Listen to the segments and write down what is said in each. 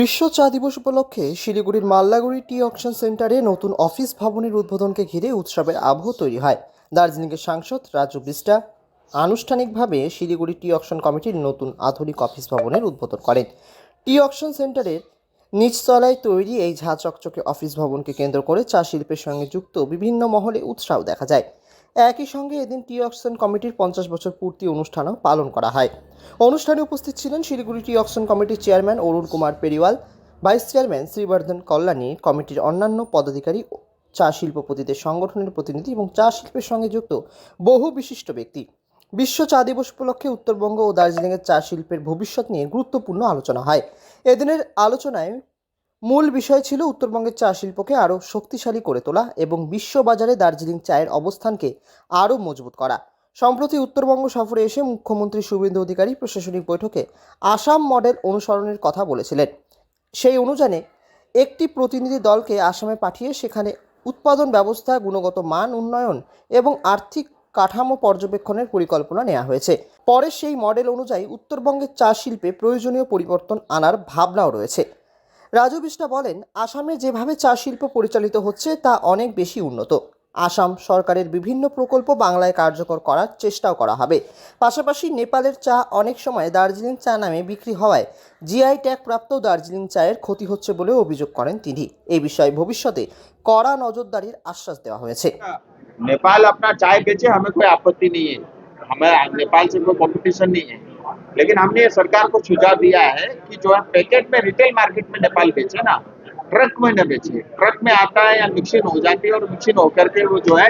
বিশ্ব চা দিবস উপলক্ষে শিলিগুড়ির মাল্লাগুড়ি টি অকশন সেন্টারে নতুন অফিস ভবনের উদ্বোধনকে ঘিরে উৎসবের আবহ তৈরি হয়। দার্জিলিংয়ের সাংসদ রাজু বিষ্টা আনুষ্ঠানিকভাবে শিলিগুড়ি টি অকশন কমিটির নতুন আধুনিক অফিস ভবনের উদ্বোধন করেন। টি অকশন সেন্টারের নিচতলায় তৈরি এই ঝাঁ চকচকে অফিস ভবনকে কেন্দ্র করে চা শিল্পের সঙ্গে যুক্ত বিভিন্ন মহলে উৎসাহ দেখা যায়। একই সঙ্গে এদিন টি অকশন কমিটির 50 বছর পূর্তি অনুষ্ঠানও পালন করা হয়। অনুষ্ঠানে উপস্থিত ছিলেন শিলিগুড়ি টি অকশন কমিটির chairman Arun Kumar পেরিওয়াল, vice chairman শ্রীবর্ধন Kalyani, কমিটির অন্যান্য পদাধিকারী, চা শিল্পপতিদের সংগঠনের প্রতিনিধি এবং চা শিল্পের সঙ্গে যুক্ত বহু বিশিষ্ট ব্যক্তি। বিশ্ব চা দিবস উপলক্ষে উত্তরবঙ্গ ও দার্জিলিংয়ের চা শিল্পের ভবিষ্যৎ নিয়ে গুরুত্বপূর্ণ আলোচনা হয়। এদিনের আলোচনায় মূল বিষয় ছিল উত্তরবঙ্গের চা শিল্পকে আরও শক্তিশালী করে তোলা এবং বিশ্ববাজারে দার্জিলিং চায়ের অবস্থানকে আরও মজবুত করা। সম্প্রতি উত্তরবঙ্গ সফরে এসে মুখ্যমন্ত্রী শুভেন্দু অধিকারী প্রশাসনিক বৈঠকে আসাম মডেল অনুসরণের কথা বলেছিলেন। সেই অনুযায়ী একটি প্রতিনিধি দলকে আসামে পাঠিয়ে সেখানে উৎপাদন ব্যবস্থা, গুণগত মান উন্নয়ন এবং আর্থিক কাঠামো পর্যবেক্ষণের পরিকল্পনা নেওয়া হয়েছে। পরে সেই মডেল অনুযায়ী উত্তরবঙ্গের চা শিল্পে প্রয়োজনীয় পরিবর্তন আনার ভাবনাও রয়েছে। রাজু বিষ্টা বলেন, আসামে যেভাবে চা শিল্প পরিচালিত হচ্ছে তা অনেক বেশি উন্নত। আসাম সরকারের বিভিন্ন প্রকল্প বাংলায় কার্যকর করার চেষ্টাও করা হবে। পাশাপাশি নেপালের চা অনেক সময় দার্জিলিং চা নামে বিক্রি হওয়ায় জিআই ট্যাগ প্রাপ্ত দার্জিলিং চায়ের ক্ষতি হচ্ছে বলে অভিযোগ করেন তিনি। এই বিষয়ে ভবিষ্যতে কড়া নজরদারির আশ্বাস দেওয়া হয়েছে। नेपाल अपना चाय बेचे, हमें कोई आपत्ति नहीं है, हमें नेपाल से कोई कंपटीशन नहीं है। लेकिन हमने सरकार को सुझाव दिया है कि जो है पैकेट में रिटेल मार्केट में नेपाल बेचे ना, ट्रक में न बेचे। ट्रक में आता है या मिक्सिंग हो जाती है और मिक्सिंग होकर के वो जो है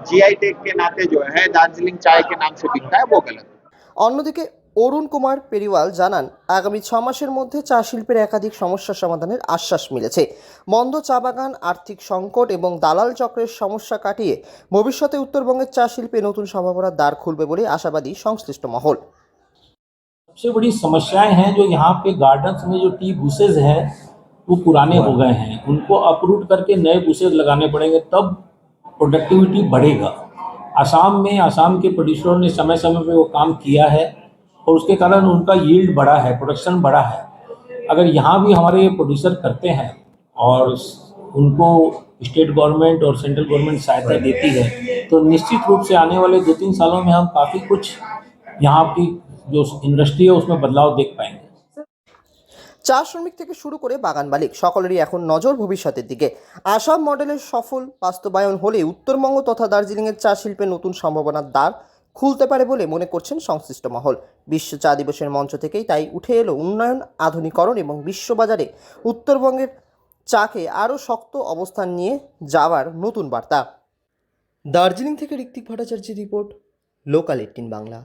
जीआई टैग के नाते जो है दार्जिलिंग चाय के नाम से बिकता है, वो गलत है। অন্যদিকে অরুণ কুমার পেরিওয়াল জানান, আগামী 6 মাসের মধ্যে চা শিল্পের একাধিক সমস্যার সমাধানের আশ্বাস মিলেছে। মন্দ চা বাগান, আর্থিক সংকট এবং দালাল চক্রের সমস্যা কাটিয়ে ভবিষ্যতে উত্তরবঙ্গের চা শিল্পে নতুন সম্ভাবনার দ্বার খুলবে বলে আশাবাদী সংশ্লিষ্ট মহল। सबसे बड़ी समस्याएं हैं जो यहाँ पे गार्डन्स में जो टी बुशेज हैं वो पुराने हो गए हैं, उनको अपरूट करके नए बुशेज लगाने पड़ेंगे, तब प्रोडक्टिविटी बढ़ेगा। आसाम के प्रोड्यूसरों ने समय समय पे वो काम किया है और उसके कारण उनका यील्ड बढ़ा है, प्रोडक्शन बढ़ा है। अगर यहाँ भी हमारे प्रोड्यूसर करते हैं और उनको स्टेट गवर्नमेंट और सेंट्रल गवर्नमेंट सहायता देती है तो निश्चित रूप से आने वाले 2-3 सालों में हम काफ़ी कुछ यहाँ की जो इंडस्ट्री है उसमें बदलाव देख पाएंगे। চা শ্রমিক থেকে শুরু করে বাগান মালিক সকলেরই এখন নজর ভবিষ্যতের দিকে। আসাম মডেলের সফল বাস্তবায়ন হলে উত্তরবঙ্গ তথা দার্জিলিংয়ের চা শিল্পে নতুন সম্ভাবনার দ্বার খুলতে পারে বলে মনে করছেন সংশ্লিষ্ট মহল। বিশ্ব চা দিবসের মঞ্চ থেকেই তাই উঠে এলো উন্নয়ন, আধুনিকরণ এবং বিশ্ববাজারে উত্তরবঙ্গের চাকে আরও শক্ত অবস্থান নিয়ে যাওয়ার নতুন বার্তা। দার্জিলিং থেকে ঋত্বিক ভট্টাচার্যের রিপোর্ট, লোকাল 18 বাংলা।